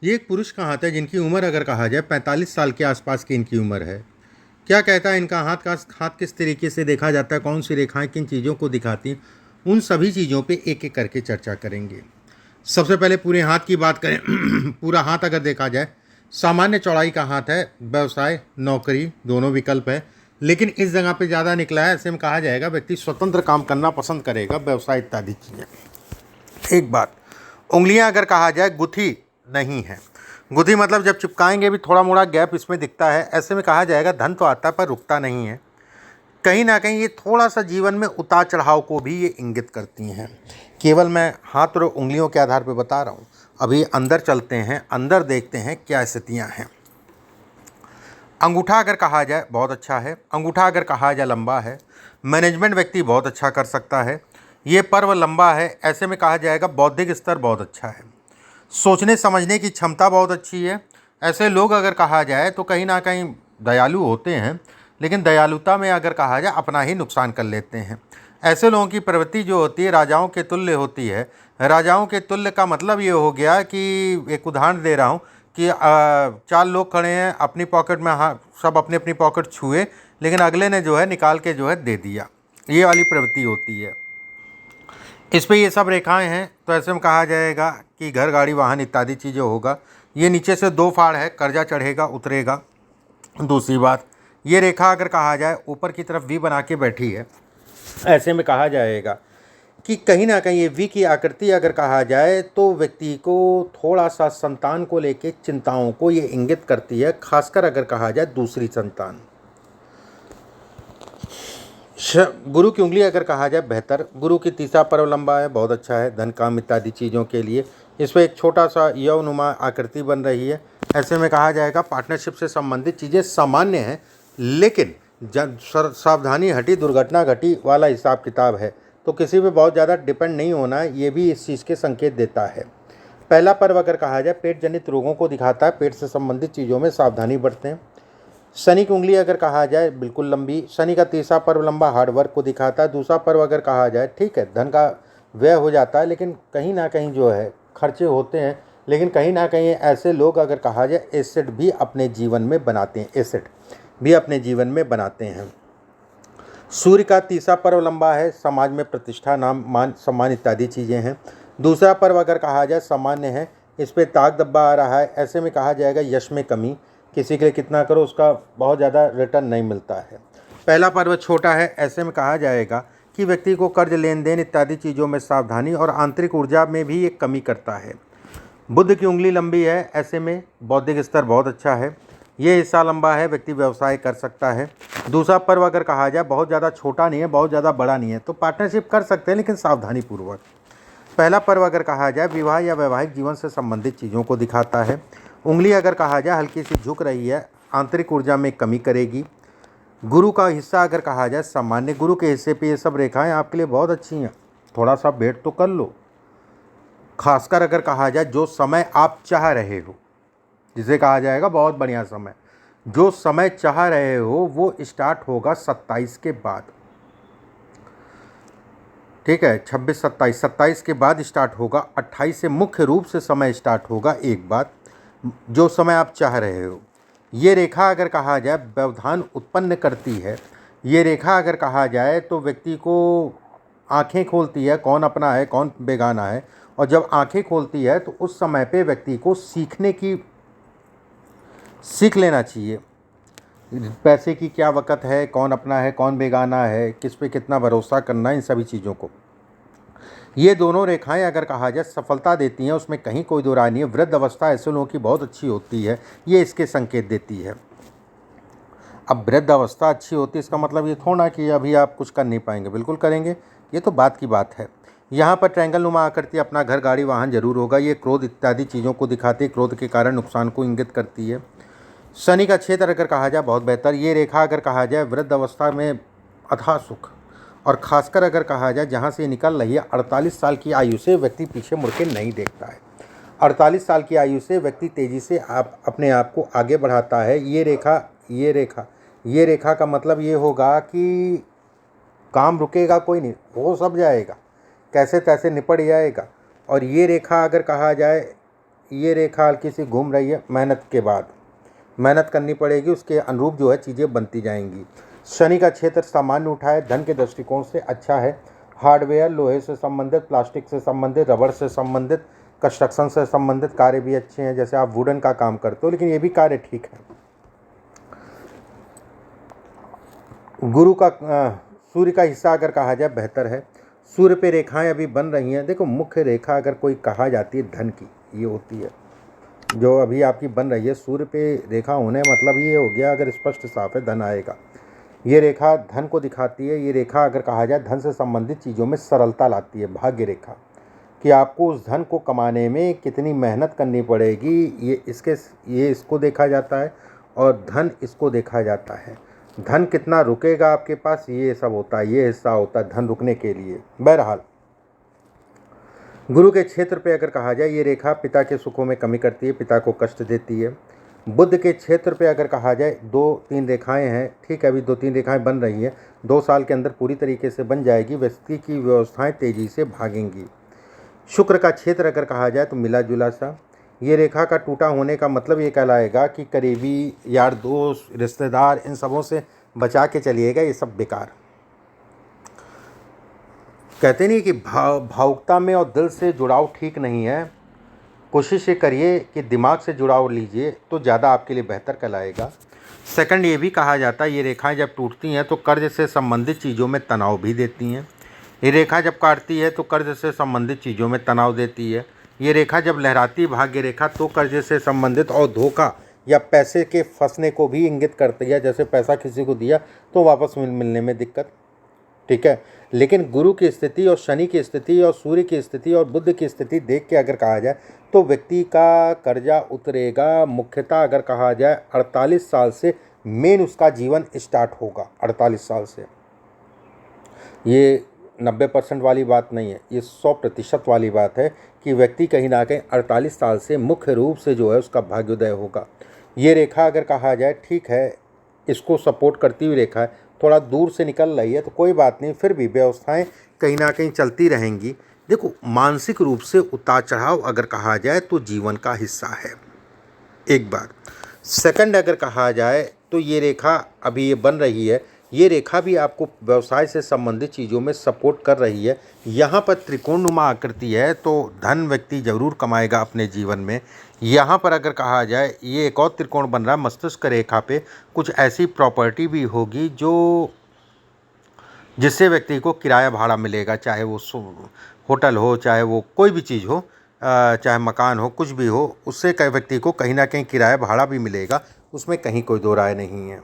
ये एक पुरुष का हाथ है जिनकी उम्र अगर कहा जाए 45 साल के आसपास की इनकी उम्र है। क्या कहता है इनका हाथ? का हाथ किस तरीके से देखा जाता है, कौन सी रेखाएं किन चीज़ों को दिखाती हैं, उन सभी चीज़ों पे एक एक करके चर्चा करेंगे। सबसे पहले पूरे हाथ की बात करें। पूरा हाथ अगर देखा जाए, सामान्य चौड़ाई का हाथ है। व्यवसाय, नौकरी दोनों विकल्प है, लेकिन इस जगह पे ज़्यादा निकला है। ऐसे में कहा जाएगा व्यक्ति स्वतंत्र काम करना पसंद करेगा, व्यवसाय इत्यादि चीज़ें। एक बात, उंगलियां अगर कहा जाए गुथी नहीं है। गुथी मतलब जब चिपकाएंगे भी थोड़ा मोड़ा गैप इसमें दिखता है। ऐसे में कहा जाएगा धन तो आता है पर रुकता नहीं है। कहीं ना कहीं ये थोड़ा सा जीवन में उतार चढ़ाव को भी ये इंगित करती हैं। केवल मैं हाथ और उंगलियों के आधार पर बता रहा हूँ। अभी अंदर चलते हैं, अंदर देखते हैं क्या स्थितियाँ हैं। अंगूठा अगर कहा जाए बहुत अच्छा है। अंगूठा अगर कहा जाए लंबा है। मैनेजमेंट व्यक्ति बहुत अच्छा कर सकता है। ये पर्व लंबा है। ऐसे में कहा जाएगा बौद्धिक स्तर बहुत अच्छा है। सोचने समझने की क्षमता बहुत अच्छी है। ऐसे लोग अगर कहा जाए तो कहीं ना कहीं दयालु होते हैं, लेकिन दयालुता में अगर कहा जाए अपना ही नुकसान कर लेते हैं। ऐसे लोगों की प्रवृत्ति जो होती है राजाओं के तुल्य होती है। राजाओं के तुल्य का मतलब ये हो गया कि एक उदाहरण दे रहा हूँ कि चार लोग खड़े हैं, अपनी पॉकेट में सब अपनी अपनी पॉकेट छुए, लेकिन अगले ने जो है निकाल के जो है दे दिया। ये वाली प्रवृत्ति होती है। इस पे ये सब रेखाएं हैं तो ऐसे में कहा जाएगा कि घर, गाड़ी, वाहन इत्यादि चीज़ें होगा। ये नीचे से दो फाड़ है, कर्जा चढ़ेगा उतरेगा। दूसरी बात, ये रेखा अगर कहा जाए ऊपर की तरफ वी बना के बैठी है। ऐसे में कहा जाएगा कि कहीं ना कहीं ये वी की आकृति अगर कहा जाए तो व्यक्ति को थोड़ा सा संतान को लेके चिंताओं को ये इंगित करती है, खासकर अगर कहा जाए दूसरी संतान। गुरु की उंगली अगर कहा जाए बेहतर। गुरु की तीसरा पर्व लंबा है, बहुत अच्छा है धन काम इत्यादि चीज़ों के लिए। इस पर एक छोटा सा यौनुमा आकृति बन रही है। ऐसे में कहा जाएगा पार्टनरशिप से संबंधित चीज़ें सामान्य हैं, लेकिन जब सावधानी हटी दुर्घटना घटी वाला हिसाब किताब है। तो किसी पे बहुत ज़्यादा डिपेंड नहीं होना है, ये भी इस चीज़ के संकेत देता है। पहला पर्व अगर कहा जाए पेट जनित रोगों को दिखाता है, पेट से संबंधित चीज़ों में सावधानी बरतें। शनि की उंगली अगर कहा जाए बिल्कुल लंबी। शनि का तीसरा पर्व लंबा हार्डवर्क को दिखाता है। दूसरा पर्व अगर कहा जाए ठीक है धन का व्यय हो जाता है, लेकिन कहीं ना कहीं जो है खर्चे होते हैं। लेकिन कहीं ना कहीं ऐसे लोग अगर कहा जाए एसेट भी अपने जीवन में बनाते हैं, एसेट भी अपने जीवन में बनाते हैं। सूर्य का तीसरा पर्व लंबा है, समाज में प्रतिष्ठा, नाम, मान, सम्मान इत्यादि चीज़ें हैं। दूसरा पर्व अगर कहा जाए सामान्य है, इस पर ताक दब्बा आ रहा है। ऐसे में कहा जाएगा यश में कमी, किसी के लिए कितना करो उसका बहुत ज़्यादा रिटर्न नहीं मिलता है। पहला पर्व छोटा है। ऐसे में कहा जाएगा कि व्यक्ति को कर्ज, लेन देन इत्यादि चीज़ों में सावधानी और आंतरिक ऊर्जा में भी एक कमी करता है। बुध की उंगली लंबी है। ऐसे में बौद्धिक स्तर बहुत अच्छा है। ये हिस्सा लंबा है, व्यक्ति व्यवसाय कर सकता है। दूसरा पर्व अगर कहा जाए बहुत ज़्यादा छोटा नहीं है, बहुत ज़्यादा बड़ा नहीं है, तो पार्टनरशिप कर सकते हैं लेकिन सावधानी पूर्वक। पहला पर्व अगर कहा जाए विवाह या वैवाहिक जीवन से संबंधित चीज़ों को दिखाता है। उंगली अगर कहा जाए हल्की सी झुक रही है, आंतरिक ऊर्जा में कमी करेगी। गुरु का हिस्सा अगर कहा जाए सामान्य। गुरु के हिस्से पे ये सब रेखाएं आपके लिए बहुत अच्छी हैं, थोड़ा सा वेट तो कर लो। खासकर अगर कहा जाए जो समय आप चाह रहे हो, जिसे कहा जाएगा बहुत बढ़िया समय, जो समय चाह रहे हो वो स्टार्ट होगा 27 के बाद। ठीक है, 26, 27, 27 के बाद स्टार्ट होगा। 28 से मुख्य रूप से समय स्टार्ट होगा। एक बात, जो समय आप चाह रहे हो, ये रेखा अगर कहा जाए व्यवधान उत्पन्न करती है। ये रेखा अगर कहा जाए तो व्यक्ति को आंखें खोलती है कौन अपना है कौन बेगाना है। और जब आंखें खोलती है तो उस समय पे व्यक्ति को सीख लेना चाहिए पैसे की क्या वक़्त है, कौन अपना है कौन बेगाना है, किस पे कितना भरोसा करना है, इन सभी चीज़ों को ये दोनों रेखाएं अगर कहा जाए सफलता देती हैं, उसमें कहीं कोई दो राय नहीं है। वृद्ध अवस्था ऐसे लोगों की बहुत अच्छी होती है, ये इसके संकेत देती है। अब वृद्ध अवस्था अच्छी होती है इसका मतलब ये थोड़ा कि अभी आप कुछ कर नहीं पाएंगे, बिल्कुल करेंगे, ये तो बात की बात है। यहाँ पर ट्रायंगल नुमा आकृति अपना घर, गाड़ी, वाहन जरूर होगा। ये क्रोध इत्यादि चीज़ों को दिखाती है, क्रोध के कारण नुकसान को इंगित करती है। शनि का क्षेत्र अगर कहा जाए बहुत बेहतर। ये रेखा अगर कहा जाए वृद्ध अवस्था में अथाह सुख, और खासकर अगर कहा जाए जहाँ से ये निकल रही है 48 साल की आयु से व्यक्ति पीछे मुड़ के नहीं देखता है। 48 साल की आयु से व्यक्ति तेज़ी से अपने आप को आगे बढ़ाता है। ये रेखा का मतलब ये होगा कि काम रुकेगा कोई नहीं, हो सब जाएगा, कैसे तैसे निपट जाएगा। और ये रेखा अगर कहा जाए ये रेखा हल्की सी घूम रही है, मेहनत के बाद मेहनत करनी पड़ेगी, उसके अनुरूप जो है चीज़ें बनती जाएंगी। शनि का क्षेत्र सामान्य उठा है, धन के दृष्टिकोण से अच्छा है। हार्डवेयर, लोहे से संबंधित, प्लास्टिक से संबंधित, रबड़ से संबंधित, कंस्ट्रक्शन से संबंधित कार्य भी अच्छे हैं। जैसे आप वुडन का काम करते हो, लेकिन ये भी कार्य ठीक है। गुरु का सूर्य का हिस्सा अगर कहा जाए बेहतर है। सूर्य पे रेखाएं अभी बन रही हैं। देखो, मुख्य रेखा अगर कोई कहा जाती है धन की, ये होती है जो अभी आपकी बन रही है। सूर्य पे रेखा होने मतलब ये हो गया, अगर स्पष्ट साफ है, धन आएगा। ये रेखा धन को दिखाती है। ये रेखा अगर कहा जाए धन से संबंधित चीज़ों में सरलता लाती है। भाग्य रेखा कि आपको उस धन को कमाने में कितनी मेहनत करनी पड़ेगी, ये इसको देखा जाता है, और धन इसको देखा जाता है। धन कितना रुकेगा आपके पास, ये सब होता है, ये हिस्सा होता है धन रुकने के लिए। बहरहाल, गुरु के क्षेत्र पे अगर कहा जाए, ये रेखा पिता के सुखों में कमी करती है, पिता को कष्ट देती है। बुध के क्षेत्र पे अगर कहा जाए 2-3 रेखाएं हैं, ठीक है, अभी 2-3 रेखाएं बन रही हैं, 2 साल के अंदर पूरी तरीके से बन जाएगी। व्यक्ति की व्यवस्थाएं तेजी से भागेंगी। शुक्र का क्षेत्र अगर कहा जाए तो मिला जुला सा। ये रेखा का टूटा होने का मतलब ये कहलाएगा कि करीबी यार दोस्त रिश्तेदार इन सबों से बचा के चलिएगा, ये सब बेकार। कहते नहीं कि भावुकता में और दिल से जुड़ाव ठीक नहीं है। कोशिश ये करिए कि दिमाग से जुड़ाव लीजिए तो ज़्यादा आपके लिए बेहतर कहलाएगा। सेकंड, ये भी कहा जाता है ये रेखाएं जब टूटती हैं तो कर्ज से संबंधित चीज़ों में तनाव भी देती हैं। ये रेखा जब काटती है तो कर्ज से संबंधित चीज़ों में तनाव देती है। ये रेखा जब लहराती है, भाग्य रेखा, तो कर्ज से संबंधित और धोखा या पैसे के फंसने को भी इंगित करती है। जैसे पैसा किसी को दिया तो वापस मिलने में दिक्कत, ठीक है। लेकिन गुरु की स्थिति और शनि की स्थिति और सूर्य की स्थिति और बुध की स्थिति देख के अगर कहा जाए तो व्यक्ति का कर्जा उतरेगा। मुख्यतः अगर कहा जाए 48 साल से मेन उसका जीवन स्टार्ट होगा। 48 साल से, ये 90% वाली बात नहीं है, ये 100% वाली बात है कि व्यक्ति कहीं ना कहीं 48 साल से मुख्य रूप से जो है उसका भाग्योदय होगा। ये रेखा अगर कहा जाए ठीक है, इसको सपोर्ट करती हुई रेखा है, थोड़ा दूर से निकल रही है तो कोई बात नहीं, फिर भी व्यवस्थाएं कहीं ना कहीं चलती रहेंगी। देखो, मानसिक रूप से उतार चढ़ाव अगर कहा जाए तो जीवन का हिस्सा है, एक बात। सेकंड, अगर कहा जाए तो ये रेखा अभी ये बन रही है, ये रेखा भी आपको व्यवसाय से संबंधित चीज़ों में सपोर्ट कर रही है। यहाँ पर त्रिकोणनुमा आकृति है तो धन व्यक्ति जरूर कमाएगा अपने जीवन में। यहाँ पर अगर कहा जाए ये एक और त्रिकोण बन रहा है मस्तिष्क रेखा पे, कुछ ऐसी प्रॉपर्टी भी होगी जो जिससे व्यक्ति को किराया भाड़ा मिलेगा, चाहे वो होटल हो, चाहे वो कोई भी चीज़ हो, चाहे मकान हो, कुछ भी हो, उससे कई व्यक्ति को कहीं ना कहीं किराया भाड़ा भी मिलेगा, उसमें कहीं कोई दो राय नहीं है।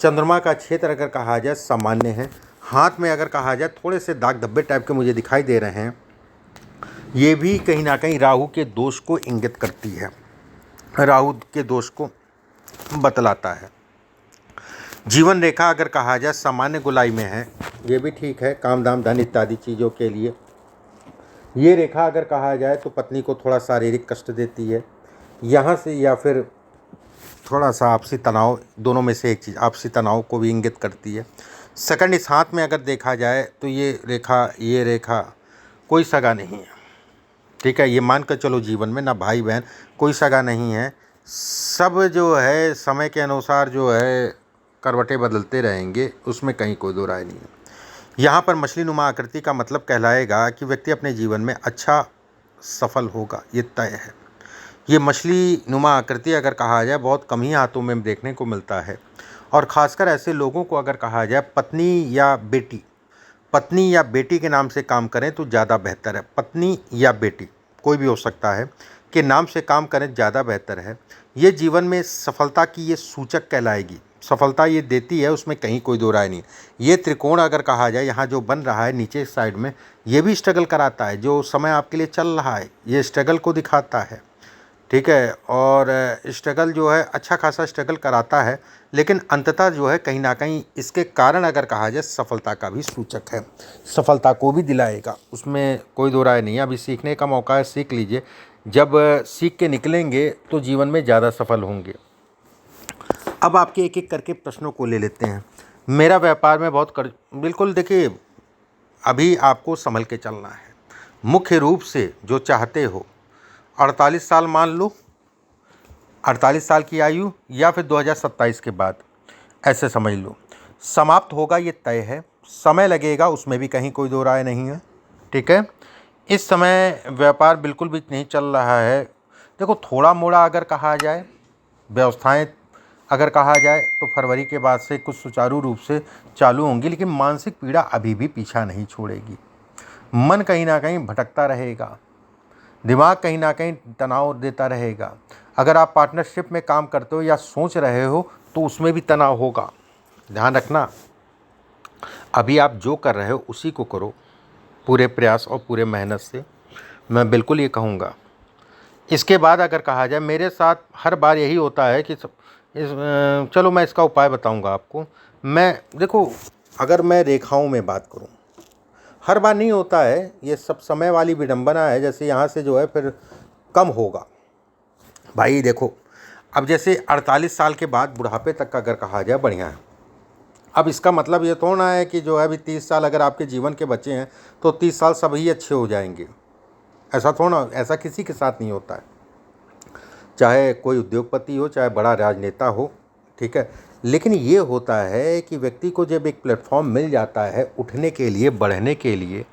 चंद्रमा का क्षेत्र अगर कहा जाए सामान्य है। हाथ में अगर कहा जाए थोड़े से दाग धब्बे टाइप के मुझे दिखाई दे रहे हैं, ये भी कहीं ना कहीं राहु के दोष को इंगित करती है, राहु के दोष को बतलाता है। जीवन रेखा अगर कहा जाए सामान्य गोलाई में है, ये भी ठीक है, काम धाम धन इत्यादि चीज़ों के लिए। ये रेखा अगर कहा जाए तो पत्नी को थोड़ा शारीरिक कष्ट देती है यहाँ से, या फिर थोड़ा सा आपसी तनाव, दोनों में से एक चीज़ आपसी तनाव को भी इंगित करती है। सेकंड, इस हाथ में अगर देखा जाए तो ये रेखा कोई सगा नहीं है, ठीक है। ये मान कर चलो जीवन में ना भाई बहन कोई सगा नहीं है, सब जो है समय के अनुसार जो है करवटें बदलते रहेंगे, उसमें कहीं कोई दो राय नहीं है। यहाँ पर मछली नुमा आकृति का मतलब कहलाएगा कि व्यक्ति अपने जीवन में अच्छा सफल होगा, ये तय है। ये मछली नुमा आकृति अगर कहा जाए बहुत कम ही हाथों में देखने को मिलता है, और ख़ासकर ऐसे लोगों को अगर कहा जाए पत्नी या बेटी के नाम से काम करें तो ज़्यादा बेहतर है। पत्नी या बेटी कोई भी हो सकता है के नाम से काम करें, ज़्यादा बेहतर है। ये जीवन में सफलता की ये सूचक कहलाएगी, सफलता ये देती है, उसमें कहीं कोई दो राय नहीं। ये त्रिकोण अगर कहा जाए यहाँ जो बन रहा है नीचे साइड में, ये भी स्ट्रगल कराता है। जो समय आपके लिए चल रहा है ये स्ट्रगल को दिखाता है, ठीक है। और स्ट्रगल जो है अच्छा खासा स्ट्रगल कराता है, लेकिन अंततः जो है कहीं ना कहीं इसके कारण अगर कहा जाए सफलता का भी सूचक है, सफलता को भी दिलाएगा, उसमें कोई दो राय नहीं है। अभी सीखने का मौका है, सीख लीजिए, जब सीख के निकलेंगे तो जीवन में ज़्यादा सफल होंगे। अब आपके एक एक करके प्रश्नों को ले लेते हैं। मेरा व्यापार में बहुत बिल्कुल देखिए, अभी आपको संभल के चलना है। मुख्य रूप से जो चाहते हो 48 साल मान लो, 48 साल की आयु, या फिर 2027 के बाद, ऐसे समझ लो। समाप्त होगा ये तय है, समय लगेगा उसमें भी कहीं कोई दो राय नहीं है, ठीक है। इस समय व्यापार बिल्कुल भी नहीं चल रहा है। देखो थोड़ा मोड़ा अगर कहा जाए, व्यवस्थाएं अगर कहा जाए तो फरवरी के बाद से कुछ सुचारू रूप से चालू होंगी, लेकिन मानसिक पीड़ा अभी भी पीछा नहीं छोड़ेगी। मन कहीं ना कहीं भटकता रहेगा, दिमाग कहीं ना कहीं तनाव देता रहेगा। अगर आप पार्टनरशिप में काम करते हो या सोच रहे हो तो उसमें भी तनाव होगा। ध्यान रखना, अभी आप जो कर रहे हो उसी को करो पूरे प्रयास और पूरे मेहनत से, मैं बिल्कुल ये कहूँगा। इसके बाद अगर कहा जाए, मेरे साथ हर बार यही होता है कि चलो मैं इसका उपाय बताऊँगा आपको। मैं देखो, अगर मैं रेखाओं में बात करूँ, हर बार नहीं होता है, ये सब समय वाली विडंबना है। जैसे यहाँ से जो है फिर कम होगा भाई। देखो अब जैसे 48 साल के बाद बुढ़ापे तक का अगर कहा जाए बढ़िया है। अब इसका मतलब ये थोड़ा है कि जो है अभी 30 साल अगर आपके जीवन के बचे हैं तो 30 साल सभी अच्छे हो जाएंगे, ऐसा थोड़ा, ऐसा किसी के साथ नहीं होता है। चाहे कोई उद्योगपति हो, चाहे बड़ा राजनेता हो, ठीक है। लेकिन ये होता है कि व्यक्ति को जब एक प्लेटफॉर्म मिल जाता है उठने के लिए, बढ़ने के लिए,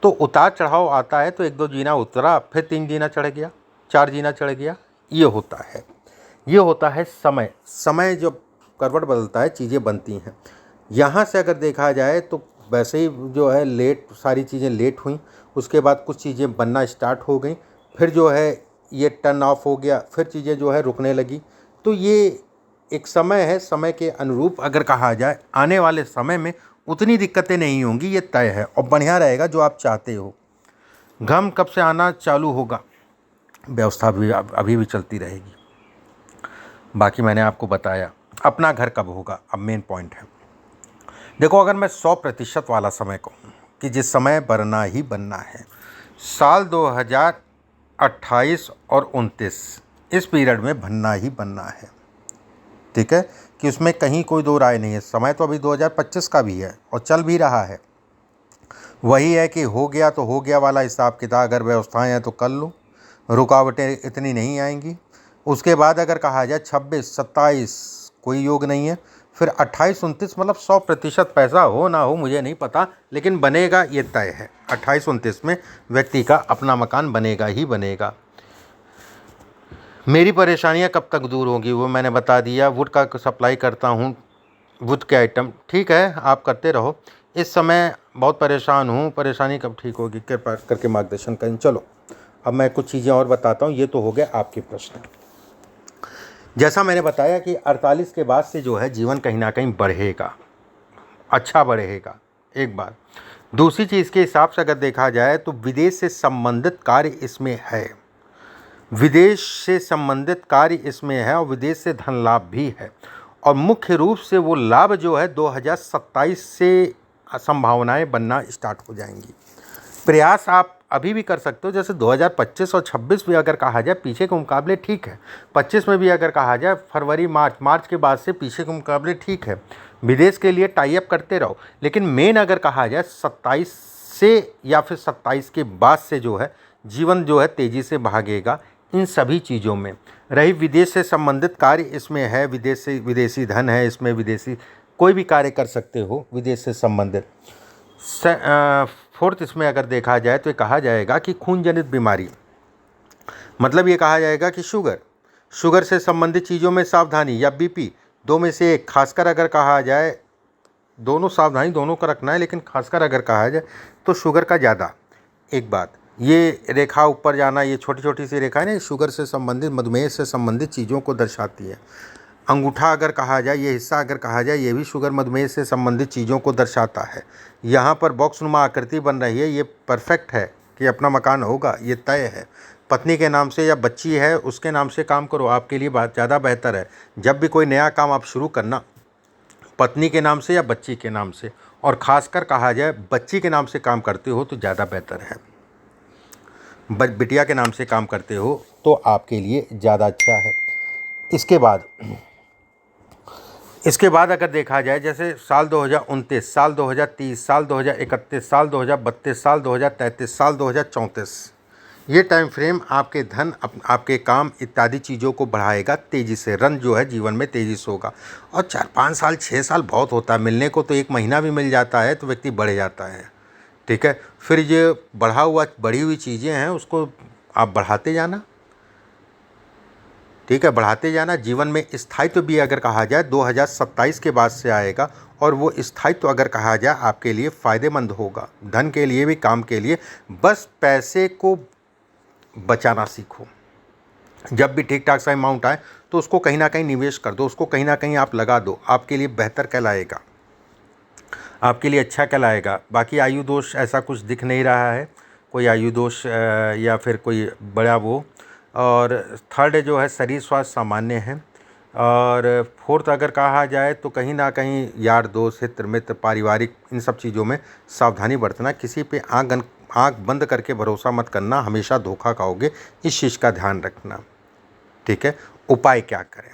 तो उतार चढ़ाव आता है। तो 1-2 जीना उतरा, फिर 3 जीना चढ़ गया, 4 जीना चढ़ गया, ये होता है। ये होता है समय। समय जब करवट बदलता है चीज़ें बनती हैं। यहाँ से अगर देखा जाए तो वैसे ही जो है लेट, सारी चीज़ें लेट हुई, उसके बाद कुछ चीज़ें बनना स्टार्ट हो गई, फिर जो है ये टर्न ऑफ हो गया, फिर चीज़ें जो है रुकने लगी। तो ये एक समय है, समय के अनुरूप अगर कहा जाए आने वाले समय में उतनी दिक्कतें नहीं होंगी, ये तय है, और बढ़िया रहेगा जो आप चाहते हो। गम कब से आना चालू होगा, व्यवस्था भी अभी भी चलती रहेगी। बाकी मैंने आपको बताया। अपना घर कब होगा, अब मेन पॉइंट है। देखो अगर मैं 100% वाला समय कहूँ कि जिस समय बनना ही बनना है, साल 2028 और 29, इस पीरियड में बनना ही बनना है, ठीक है, कि उसमें कहीं कोई दो राय नहीं है। समय तो अभी 2025 का भी है और चल भी रहा है। वही है कि हो गया तो हो गया वाला हिसाब किताब। अगर व्यवस्थाएं हैं तो कर लो, रुकावटें इतनी नहीं आएंगी। उसके बाद अगर कहा जाए 26-27 कोई योग नहीं है, फिर 28-29 मतलब 100% पैसा हो ना हो मुझे नहीं पता, लेकिन बनेगा ये तय है। 28-29 में व्यक्ति का अपना मकान बनेगा ही बनेगा। मेरी परेशानियां कब तक दूर होंगी वो मैंने बता दिया। वुड का सप्लाई करता हूँ, वुड के आइटम, ठीक है, आप करते रहो। इस समय बहुत परेशान हूँ, परेशानी कब ठीक होगी, कृपया करके मार्गदर्शन करें। चलो अब मैं कुछ चीज़ें और बताता हूँ। ये तो हो गया आपके प्रश्न। जैसा मैंने बताया कि 48 के बाद से जो है जीवन कहीं ना कहीं बढ़ेगा, अच्छा बढ़ेगा, एक बात। दूसरी चीज़ के हिसाब से अगर देखा जाए तो विदेश से संबंधित कार्य इसमें है, विदेश से संबंधित कार्य इसमें है, और विदेश से धन लाभ भी है। और मुख्य रूप से वो लाभ जो है 2027 से संभावनाएं बनना स्टार्ट हो जाएंगी। प्रयास आप अभी भी कर सकते हो। जैसे 2025 और 26 भी अगर कहा जाए पीछे के मुकाबले ठीक है, 25 में भी अगर कहा जाए फरवरी मार्च के बाद से पीछे के मुकाबले ठीक है। विदेश के लिए टाई अप करते रहो, लेकिन मेन अगर कहा जाए 27 से या फिर 27 के बाद से जो है जीवन जो है तेज़ी से भागेगा। इन सभी चीज़ों में रही विदेश से संबंधित कार्य इसमें है, विदेश से विदेशी धन है इसमें, विदेशी कोई भी कार्य कर सकते हो विदेश से संबंधित। फोर्थ इसमें अगर देखा जाए तो ये कहा जाएगा कि खून जनित बीमारी, मतलब ये कहा जाएगा कि शुगर से संबंधित चीज़ों में सावधानी, या बीपी, दो में से एक। खासकर अगर कहा जाए, दोनों सावधानी दोनों का रखना है, लेकिन खासकर अगर कहा जाए तो शुगर का ज़्यादा। एक बात, ये रेखा ऊपर जाना, ये छोटी छोटी सी रेखा है ना, शुगर से संबंधित, मधुमेह से संबंधित चीज़ों को दर्शाती है। अंगूठा अगर कहा जाए, ये हिस्सा अगर कहा जाए, ये भी शुगर मधुमेह से संबंधित चीज़ों को दर्शाता है। यहाँ पर बॉक्सनुमा आकृति बन रही है, ये परफेक्ट है कि अपना मकान होगा, ये तय है। पत्नी के नाम से या बच्ची है उसके नाम से काम करो, आपके लिए बात ज़्यादा बेहतर है। जब भी कोई नया काम आप शुरू करना, पत्नी के नाम से या बच्ची के नाम से, और ख़ासकर कहा जाए बच्ची के नाम से काम करते हो तो ज़्यादा बेहतर है। बिटिया के नाम से काम करते हो तो आपके लिए ज़्यादा अच्छा है। इसके बाद अगर देखा जाए, जैसे साल 2029, साल 2030, साल 2031, साल 2032, साल 2033, साल 2034, ये टाइम फ्रेम आपके धन आपके काम इत्यादि चीज़ों को बढ़ाएगा तेज़ी से। रन जो है जीवन में तेज़ी से होगा। और 4-5 साल 6 साल बहुत होता है, मिलने को तो 1 महीना भी मिल जाता है तो व्यक्ति बढ़ जाता है। ठीक है, फिर ये बढ़ी हुई चीज़ें हैं उसको आप बढ़ाते जाना। ठीक है, बढ़ाते जाना। जीवन में स्थायित्व भी अगर कहा जाए 2027 के बाद से आएगा, और वो स्थायित्व अगर कहा जाए आपके लिए फ़ायदेमंद होगा, धन के लिए भी, काम के लिए। बस पैसे को बचाना सीखो। जब भी ठीक ठाक सा अमाउंट आए तो उसको कहीं ना कहीं निवेश कर दो, उसको कहीं ना कहीं आप लगा दो, आपके लिए बेहतर कहलाएगा, आपके लिए अच्छा कहलाएगा। बाकी आयु दोष ऐसा कुछ दिख नहीं रहा है, कोई आयु दोष या फिर कोई बड़ा वो। और थर्ड जो है शरीर स्वास्थ्य सामान्य है। और फोर्थ अगर कहा जाए तो कहीं ना कहीं यार दोस्त, हित मित्र, पारिवारिक, इन सब चीज़ों में सावधानी बरतना। किसी पे आँख बंद करके भरोसा मत करना, हमेशा धोखा खाओगे, इस चीज़ का ध्यान रखना। ठीक है, उपाय क्या करें?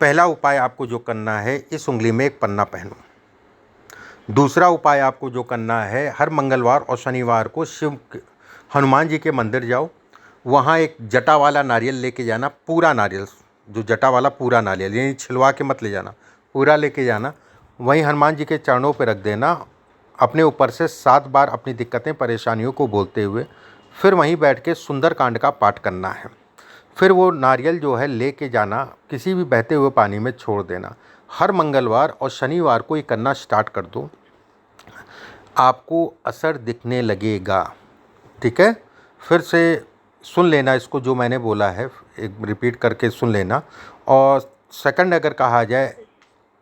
पहला उपाय आपको जो करना है, इस उंगली में एक पन्ना पहनो। दूसरा उपाय आपको जो करना है, हर मंगलवार और शनिवार को हनुमान जी के मंदिर जाओ, वहाँ एक जटा वाला नारियल लेके जाना, पूरा नारियल, जो जटा वाला पूरा नारियल, यानी छिलवा के मत ले जाना, पूरा लेके जाना। वहीं हनुमान जी के चरणों पर रख देना, अपने ऊपर से 7 बार अपनी दिक्कतें परेशानियों को बोलते हुए। फिर वहीं बैठ के सुंदरकांड का पाठ करना है। फिर वो नारियल जो है लेके जाना, किसी भी बहते हुए पानी में छोड़ देना। हर मंगलवार और शनिवार को ये करना स्टार्ट कर दो, आपको असर दिखने लगेगा। ठीक है, फिर से सुन लेना इसको, जो मैंने बोला है एक रिपीट करके सुन लेना। और सेकंड अगर कहा जाए,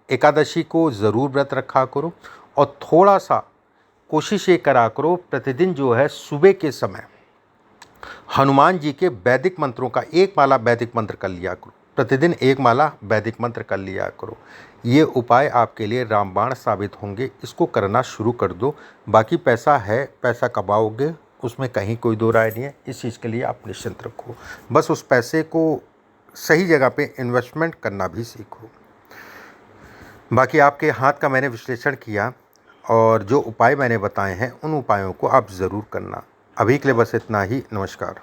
एकादशी को ज़रूर व्रत रखा करो, और थोड़ा सा कोशिश ये करा करो प्रतिदिन जो है सुबह के समय हनुमान जी के वैदिक मंत्रों का एक माला वैदिक मंत्र कर लिया करो, प्रतिदिन एक माला वैदिक मंत्र कर लिया करो। ये उपाय आपके लिए रामबाण साबित होंगे, इसको करना शुरू कर दो। बाकी पैसा है, पैसा कमाओगे, उसमें कहीं कोई दो राय नहीं है। इस चीज़ के लिए आप निश्चिंत रखो, बस उस पैसे को सही जगह पे इन्वेस्टमेंट करना भी सीखो। बाकी आपके हाथ का मैंने विश्लेषण किया, और जो उपाय मैंने बताए हैं उन उपायों को आप ज़रूर करना। अभी के लिए बस इतना ही। नमस्कार।